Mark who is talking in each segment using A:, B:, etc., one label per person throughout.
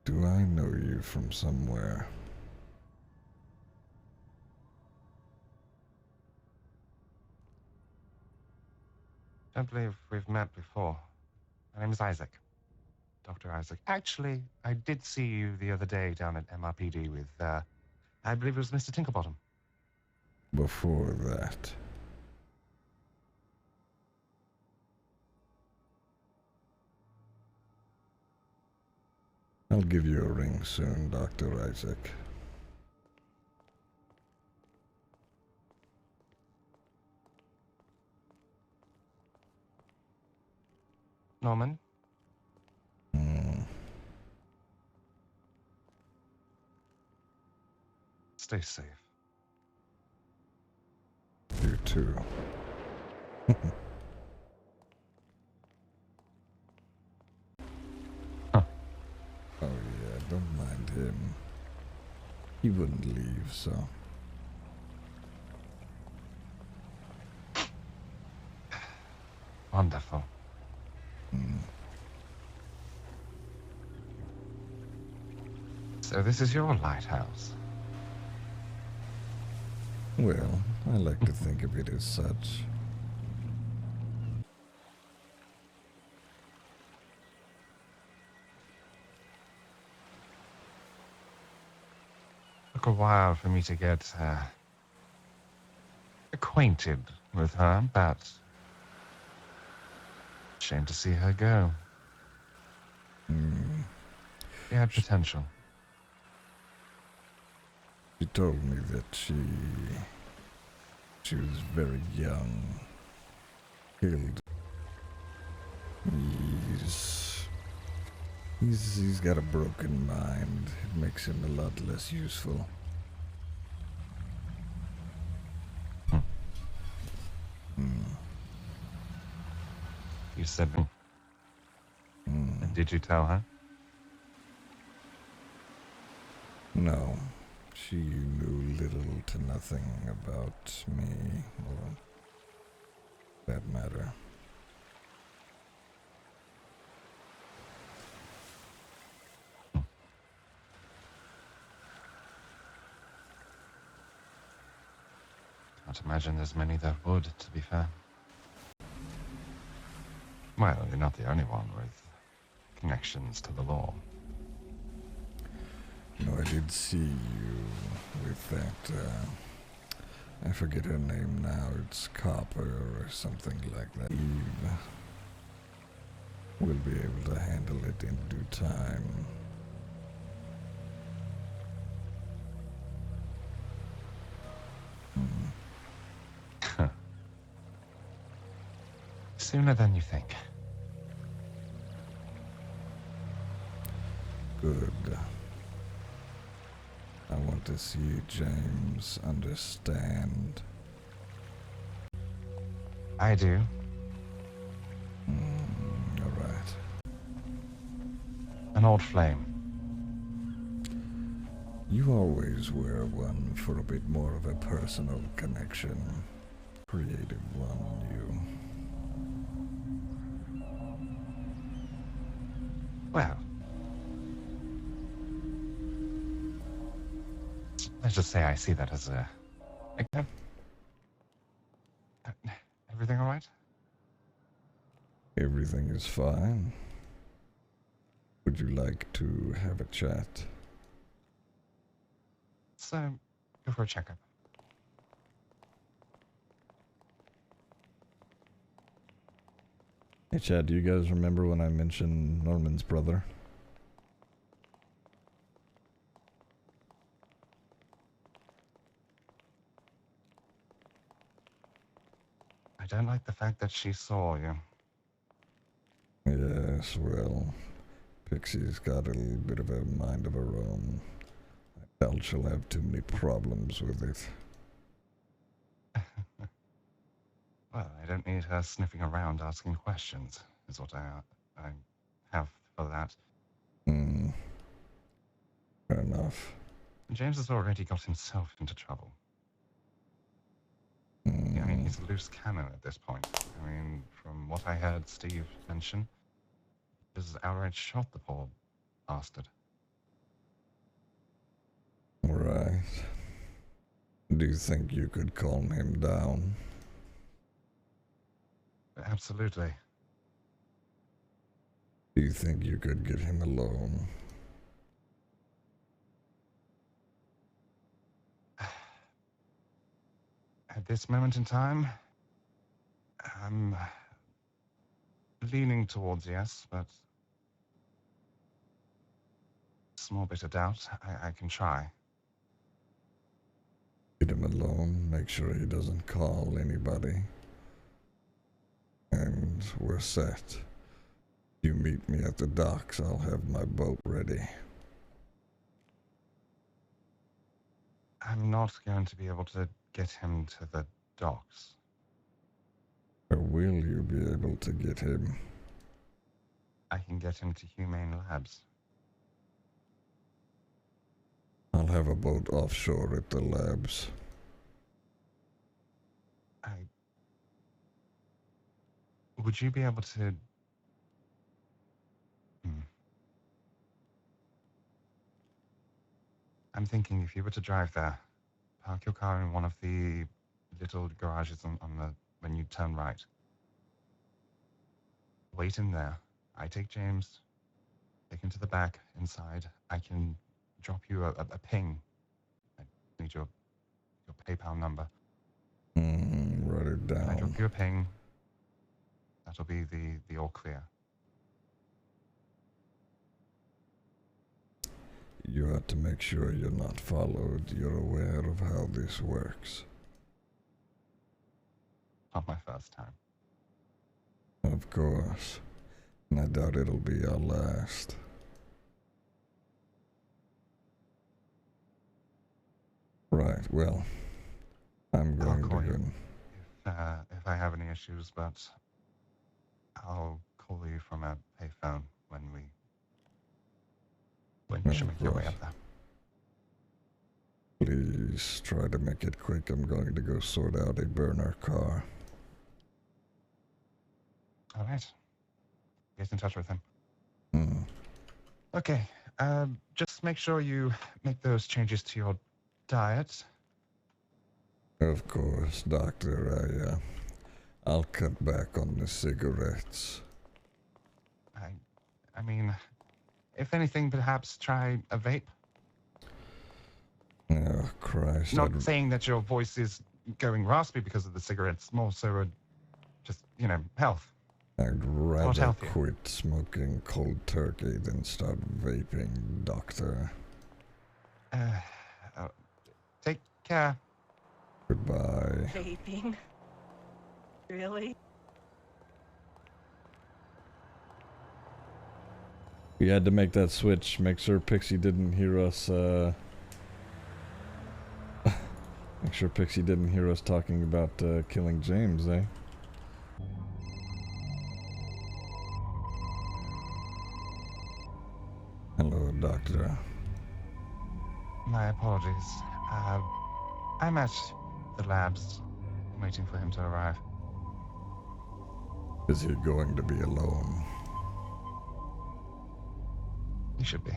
A: Do I know you from somewhere?
B: Don't believe we've met before. My name is Isaac. Dr. Isaac. Actually, I did see you the other day down at MRPD with, I believe it was Mr. Tinklebottom.
A: Before that. I'll give you a ring soon, Dr. Isaac.
B: Norman? Stay safe.
A: You too.
B: Huh.
A: Oh yeah, don't mind him. He wouldn't leave, so...
B: Wonderful. So this is your lighthouse?
A: Well, I like to think of it as such.
B: Took a while for me to get acquainted with her, but shame to see her go. She had potential.
A: She told me that she was very young. Killed. He's got a broken mind. It makes him a lot less useful.
B: You said, and did you tell her?
A: No, she knew little to nothing about me, or that matter.
B: Can't imagine there's many that would, to be fair. Well, you're not the only one with connections to the law.
A: No, I did see you with that, I forget her name now, it's Copper or something like that. Eve will be able to handle it in due time.
B: Sooner than you think.
A: Good. I want to see James understand.
B: I do.
A: All right.
B: An old flame.
A: You always were one for a bit more of a personal connection. Creative one, you.
B: Well, let's just say I see that as a... Everything all right?
A: Everything is fine. Would you like to have a chat?
B: So, go for a checkup.
A: Hey Chad, do you guys remember when I mentioned Norman's brother?
B: I don't like the fact that she saw you.
A: Yes, well, Pixie's got a little bit of a mind of her own. I doubt she'll have too many problems with it.
B: Well, I don't need her sniffing around asking questions, is what I have for that.
A: Fair enough.
B: James has already got himself into trouble. Yeah, I mean, he's a loose cannon at this point. I mean, from what I heard Steve mention, he just outright shot the poor bastard.
A: Right. Do you think you could calm him down?
B: Absolutely.
A: Do you think you could get him alone?
B: At this moment in time, I'm leaning towards yes, but a small bit of doubt. I can try.
A: Get him alone, make sure he doesn't call anybody. And we're set. You meet me at the docks, I'll have my boat ready.
B: I'm not going to be able to get him to the docks.
A: Or will you be able to get him?
B: I can get him to Humane Labs.
A: I'll have a boat offshore at the labs.
B: Would you be able to... I'm thinking if you were to drive there, park your car in one of the little garages on the... when you turn right. Wait in there. I take James, take him to the back, inside. I can drop you a ping. I need your PayPal number.
A: Write it down.
B: I drop you a ping. That'll be the all clear.
A: You have to make sure you're not followed. You're aware of how this works.
B: Not my first time.
A: Of course. And I doubt it'll be our last. Right, well, I'm going to
B: call
A: go.
B: you if I have any issues, but I'll call you from a payphone when you should make your way up there.
A: Please try to make it quick. I'm going to go sort out a burner car.
B: All right. Get in touch with him.
A: Hmm.
B: Okay. Just make sure you make those changes to your diet.
A: Of course, Doctor. I'll cut back on the cigarettes.
B: I mean, if anything, perhaps try a vape.
A: Oh, Christ.
B: Not saying that your voice is going raspy because of the cigarettes, more so just, health.
A: I'd rather quit smoking cold turkey than start vaping, Doctor.
B: Take care.
A: Goodbye.
C: Vaping? Really?
A: We had to make that switch, make sure Pixie didn't hear us, make sure Pixie didn't hear us talking about, killing James, eh? Hello, Doctor.
B: My apologies. I'm at the labs, waiting for him to arrive.
A: Is he going to be alone?
B: He should be.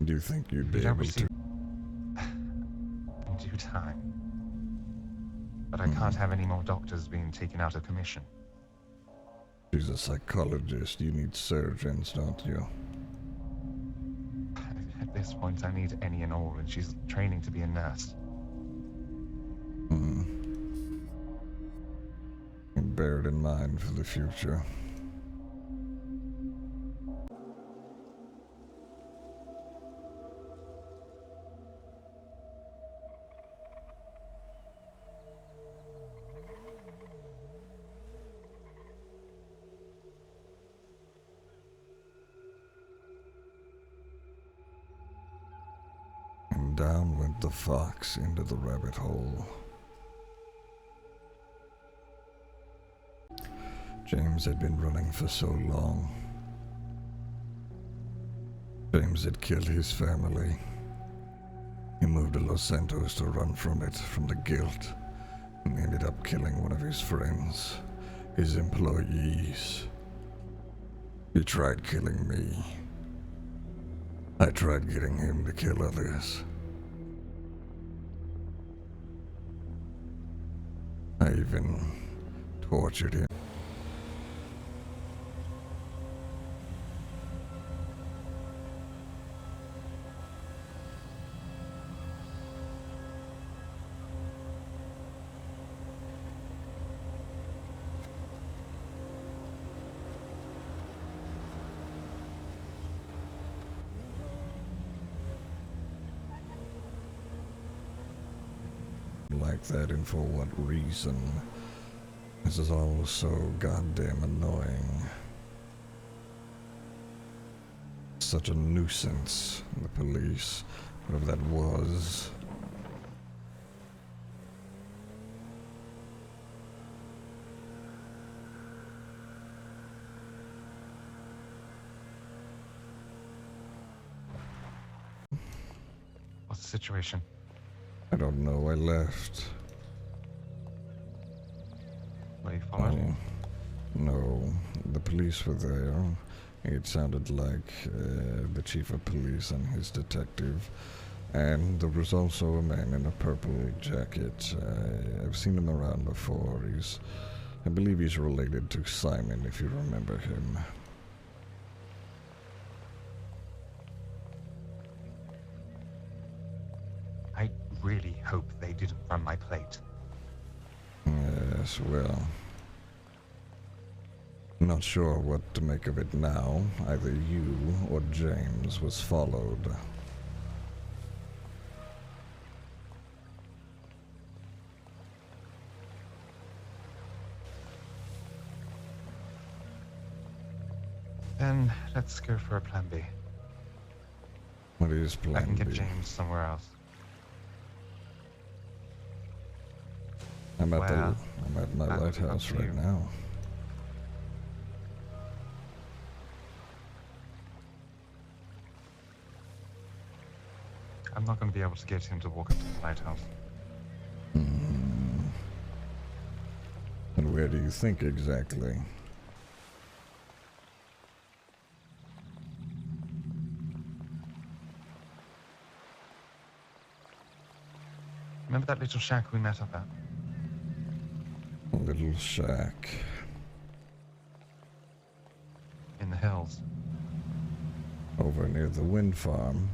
A: Do you think you'd be able to?
B: In due time. But I can't have any more doctors being taken out of commission.
A: She's a psychologist. You need surgeons, don't you?
B: At this point, I need any and all, and she's training to be a nurse.
A: Bear it in mind for the future. And down went the fox into the rabbit hole. James had been running for so long. James had killed his family. He moved to Los Santos to run from it, from the guilt, and ended up killing one of his friends, his employees. He tried killing me. I tried getting him to kill others. I even tortured him. Like that, and for what reason? This is all so goddamn annoying. Such a nuisance, the police, whatever that was.
B: What's the situation?
A: I don't know, I left.
B: Were you followed?
A: Oh, no, the police were there. It sounded like the chief of police and his detective. And there was also a man in a purple jacket. I've seen him around before. I believe he's related to Simon, if you remember him.
B: I really hope they didn't run my plate.
A: Yes, well, not sure what to make of it now. Either you or James was followed.
B: Then let's go for a plan B.
A: What is
B: I
A: plan
B: can get
A: B?
B: James somewhere else.
A: I'm at
B: Well,
A: my
B: that would be
A: lighthouse
B: up to
A: right
B: you.
A: now.
B: I'm not going to be able to get him to walk up to the lighthouse.
A: Mm. And where do you think exactly?
B: Remember that little shack we met up at?
A: A little shack.
B: In the hills.
A: Over near the wind farm.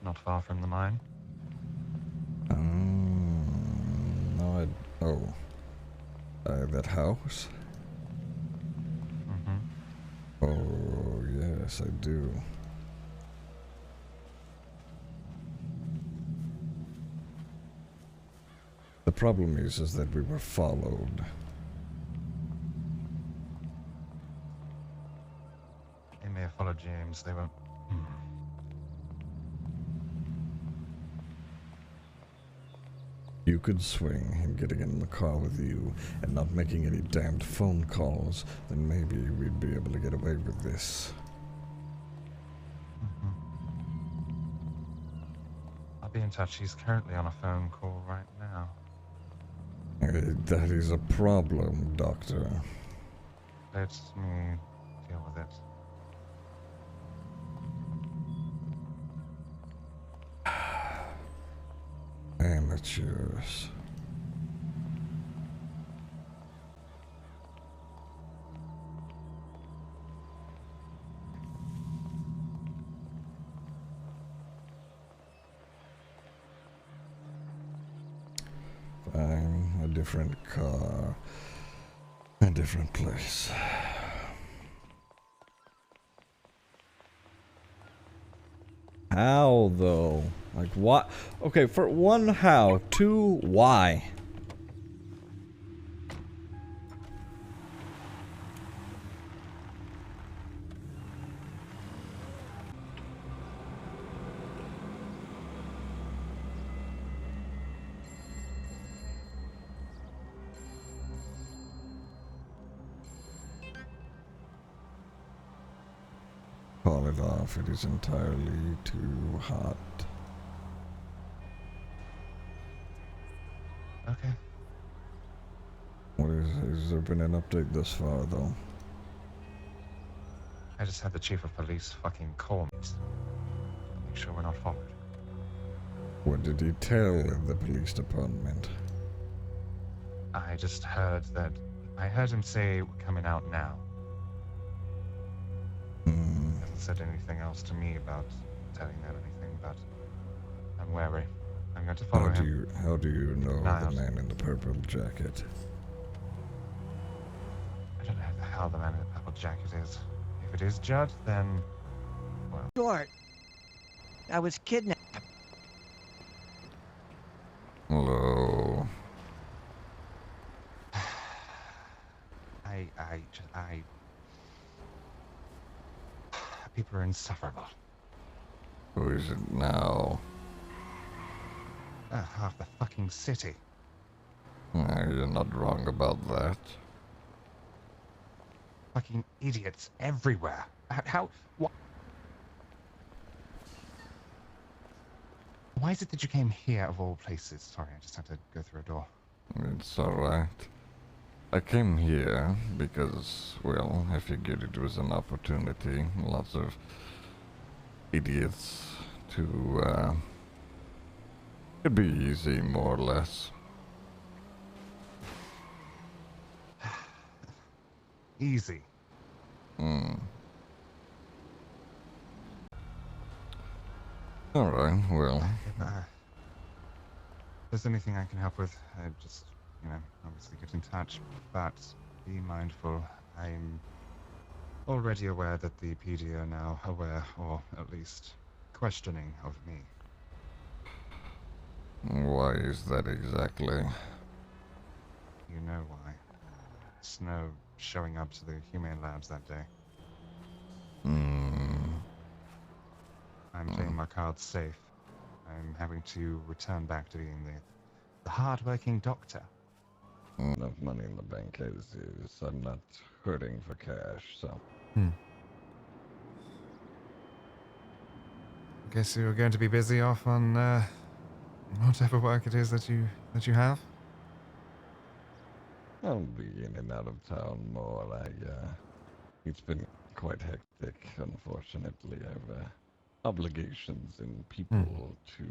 B: Not far from the mine.
A: No, that house?
B: Mm-hmm.
A: Oh, yes, I do. The problem is that we were followed.
B: They may have followed James. They won't.
A: You could swing him getting in the car with you and not making any damned phone calls, then maybe we'd be able to get away with this.
B: Mm-hmm. I'll be in touch. He's currently on a phone call right now.
A: That is a problem, Doctor.
B: Let me deal with it.
A: Amateurs. Fine, a different car, a different place. How, though? Like, what? Okay, for one, how? Two, why? Call it off. It is entirely too hot.
B: Okay.
A: What is? Has there been an update thus far, though?
B: I just had the chief of police fucking call me. Make sure we're not followed.
A: What did he tell the police department?
B: I just heard that... I heard him say we're coming out now.
A: Hmm.
B: He hasn't said anything else to me about telling them anything, but I'm wary. I'm going to follow him.
A: How do you know
B: Nah,
A: the man in the purple jacket?
B: I don't know who the hell the man in the purple jacket is. If it is Judd, then... well...
D: Short. I was kidnapped.
A: Hello.
B: People are insufferable.
A: Who is it now?
B: Half the fucking city.
A: You're not wrong about that.
B: Fucking idiots everywhere. How... What? Why is it that you came here of all places? Sorry, I just had to go through a door.
A: It's alright. I came here because, well, I figured it was an opportunity. Lots of idiots to, it'd be easy, more or less.
B: Easy.
A: Hmm. Alright, well.
B: If there's anything I can help with, just, obviously get in touch. But be mindful, I'm already aware that the PD are now aware, or at least questioning of me.
A: Why is that exactly?
B: You know why. Snow showing up to the Humane Labs that day. I'm playing my cards safe. I'm having to return back to being the hard-working doctor.
A: Enough money in the bank as is. I'm not hurting for cash, so.
B: Guess you're going to be busy off on whatever work it is that you have.
A: I'll be in and out of town more. It's been quite hectic, unfortunately. I've obligations and people to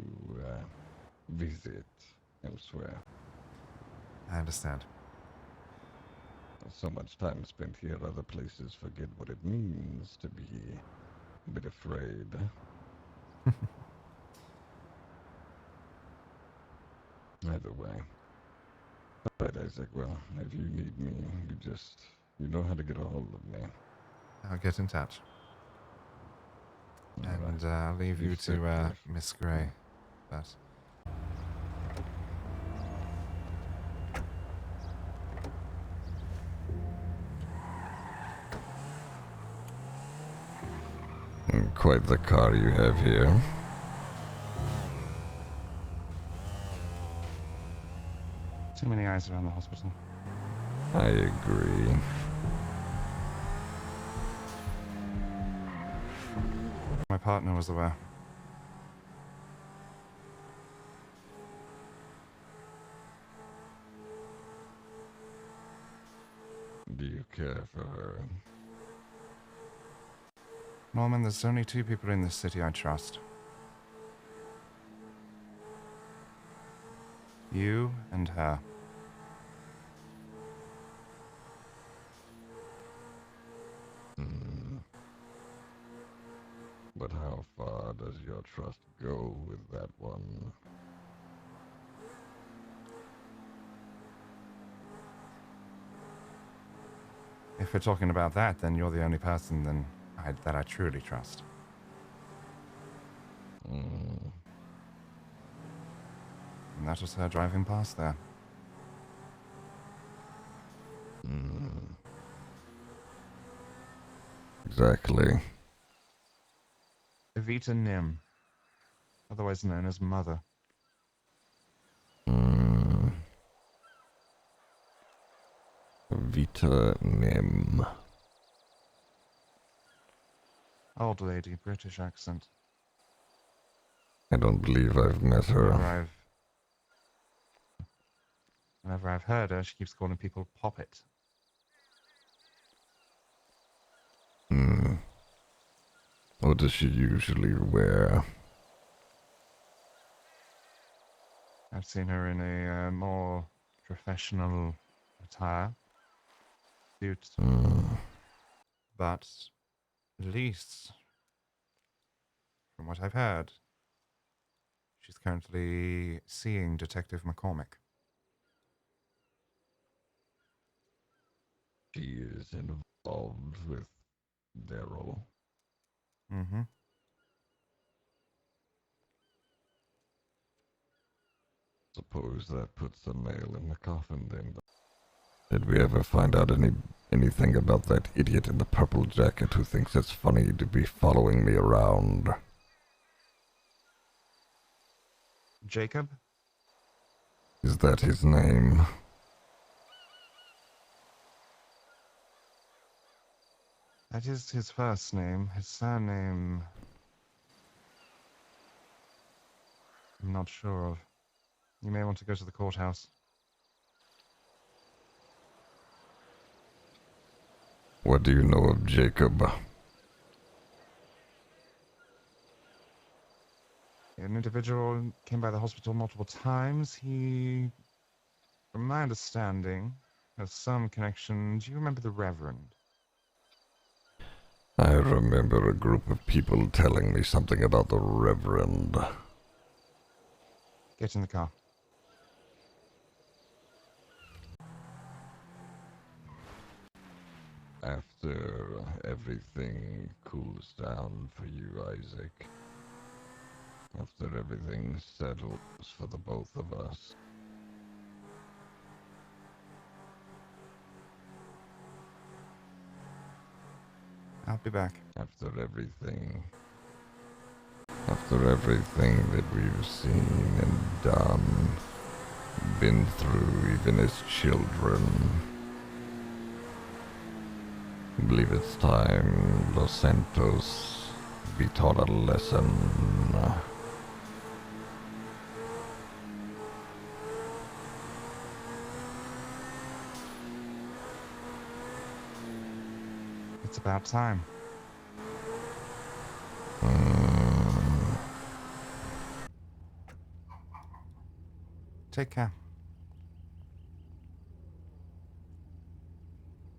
A: visit elsewhere.
B: I understand.
A: So much time spent here, other places forget what it means to be a bit afraid. Either way. Alright, Isaac, well, if you need me, you know how to get a hold of me.
B: I'll get in touch. And I'll leave you
A: stay
B: to
A: careful.
B: Miss Gray. But
A: Quite the car you have here.
B: too many eyes around the hospital.
A: I agree.
B: My partner was aware.
A: Do you care for her?
B: Norman, there's only two people in this city I trust. You and her.
A: But how far does your trust go with that one?
B: If we're talking about that, then you're the only person that I truly trust. And that was her driving past there.
A: Exactly.
B: Evita Nim, otherwise known as Mother.
A: Vita Nim.
B: Old lady, British accent.
A: I don't believe I've met her.
B: Whenever I've heard her, she keeps calling people Poppet.
A: What does she usually wear?
B: I've seen her in a more professional attire. Suit. But at least, from what I've heard, she's currently seeing Detective McCormick.
A: She is involved with Daryl.
B: Mm-hmm.
A: Suppose that puts the nail in the coffin then. Did we ever find out anything about that idiot in the purple jacket who thinks it's funny to be following me around?
B: Jacob?
A: Is that his name?
B: That is his first name. His surname, I'm not sure of. You may want to go to the courthouse.
A: What do you know of Jacob?
B: An individual came by the hospital multiple times. He, from my understanding, has some connection. Do you remember the Reverend?
A: I remember a group of people telling me something about the Reverend.
B: Get in the car.
A: After everything cools down for you, Isaac. After everything settles for the both of us.
B: I'll be back.
A: After everything that we've seen and done, been through even as children, I believe it's time Los Santos be taught a lesson.
B: It's about time. Take care.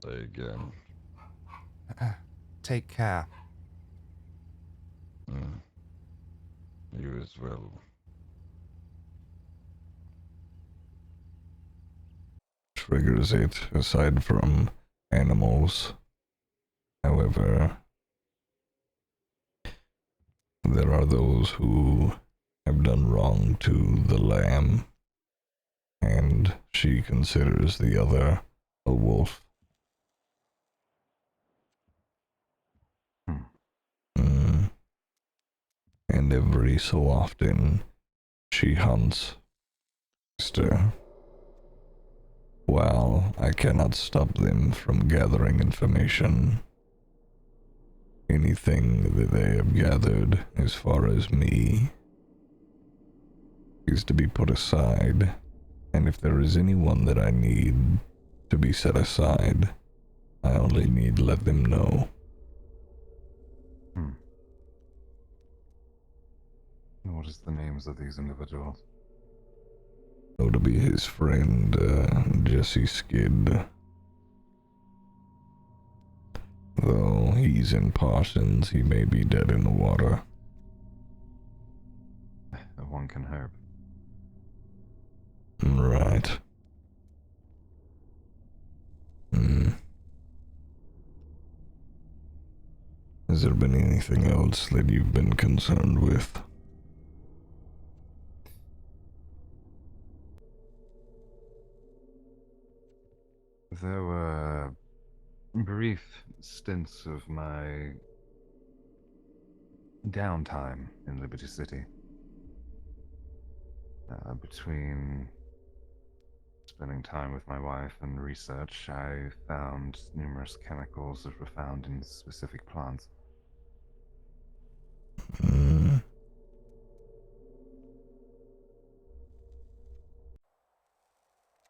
A: Say again.
B: Take care.
A: You as well. Triggers it, aside from animals. However, there are those who have done wrong to the lamb, and she considers the other a wolf. And every so often, she hunts Mister. While I cannot stop them from gathering information, anything that they have gathered as far as me is to be put aside, and if there is anyone that I need to be set aside, I only need let them know.
B: What is the names of these individuals?
A: So to be his friend, Jesse Skid. Though he's in Parsons, he may be dead in the water.
B: One can hope.
A: Right. Has there been anything else that you've been concerned with?
B: There were brief stints of my downtime in Liberty City. Between spending time with my wife and research, I found numerous chemicals that were found in specific plants.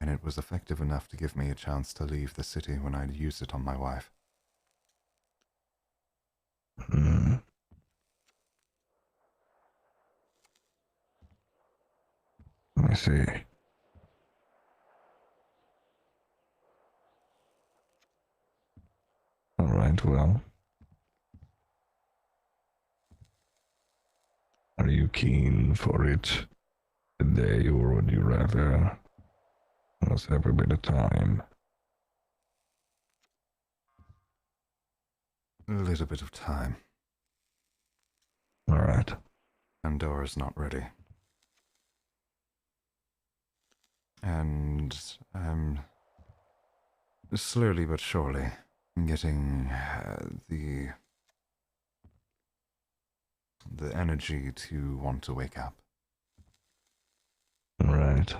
B: And it was effective enough to give me a chance to leave the city when I'd used it on my wife.
A: I see. All right, well. Are you keen for it today, or would you rather us have a bit of time?
E: A little bit of time.
A: All right.
E: Pandora's not ready. And I'm slowly but surely getting the energy to want to wake up.
A: Right.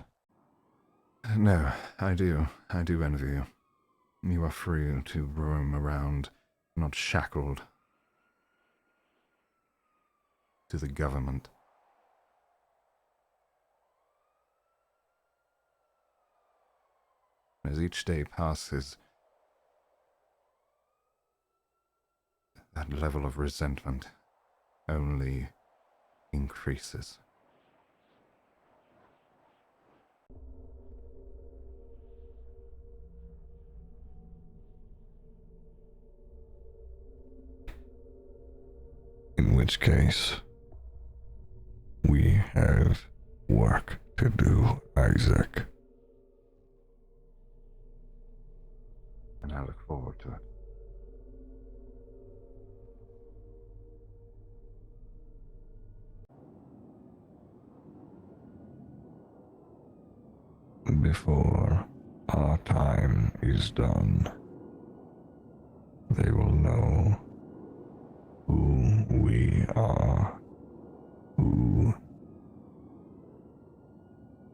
E: No, I do envy you. You are free to roam around, not shackled to the government. As each day passes, that level of resentment only increases.
A: In which case, we have work to do, Isaac.
E: And I look forward to it.
A: Before our time is done, they will know who we are, who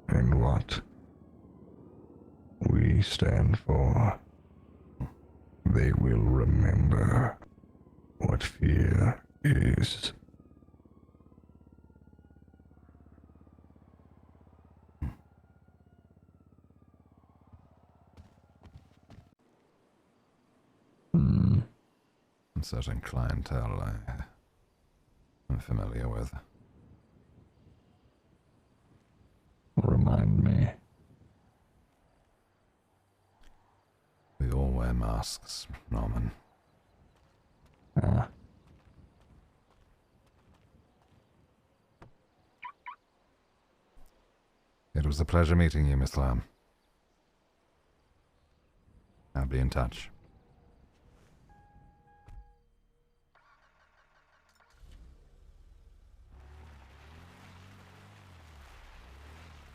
A: and what we stand for. They will remember what fear is.
E: Certain clientele I'm familiar with.
A: Remind me.
E: We all wear masks, Norman.
A: Ah.
E: It was a pleasure meeting you, Miss Lamb. I'll be in touch.